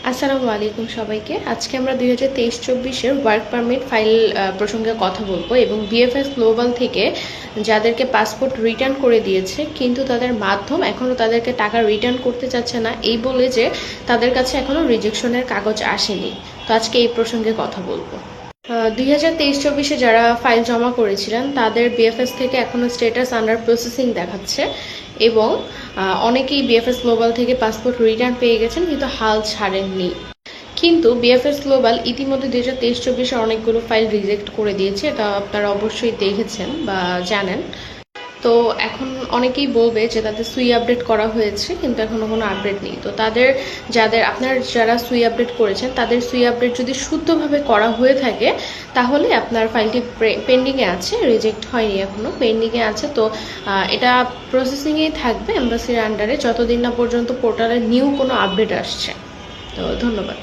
আসসালামু আলাইকুম সবাইকে। আজকে আমরা 2023-24-এর ওয়ার্ক পারমিট ফাইল প্রসঙ্গে কথা বলবো এবং বিএফএস গ্লোবাল থেকে যাদেরকে পাসপোর্ট রিটার্ন করে দিয়েছে কিন্তু তাদের মাধ্যম এখনও তাদেরকে টাকা রিটার্ন করতে চাচ্ছে না, এই বলে যে তাদের কাছে এখনও রিজেকশনের কাগজ আসেনি। তো আজকে এই প্রসঙ্গে কথা বলবো। 2023-24-এ যারা ফাইল জমা করেছিলেন তাদের বিএফএস থেকে এখনও স্ট্যাটাস আন্ডার প্রসেসিং দেখাচ্ছে এবং অনেকেই বিএফএস গ্লোবাল থেকে পাসপোর্ট রিটার্ন পেয়ে গেছেন কিন্তু হাল ছাড়েননি। কিন্তু বিএফএস গ্লোবাল ইতিমধ্যে 2023-24-এ অনেকগুলো ফাইল রিজেক্ট করে দিয়েছে, এটা আপনারা অবশ্যই দেখেছেন বা জানেন। তো এখন অনেকেই বলবে যে তাদের সুই আপডেট করা হয়েছে কিন্তু এখনো কোনো আপডেট নেই। তো যারা সুই আপডেট করেছেন তাদের সুই আপডেট যদি শুদ্ধভাবে করা হয়ে থাকে তাহলে আপনার ফাইলটি পেন্ডিংয়ে আছে, রিজেক্ট হয়নি, এখনো পেন্ডিংয়ে আছে। তো এটা প্রসেসিংয়েই থাকবে এমবাসির আন্ডারে যতদিন না পর্যন্ত পোর্টালে নিউ কোনো আপডেট আসছে। তো ধন্যবাদ।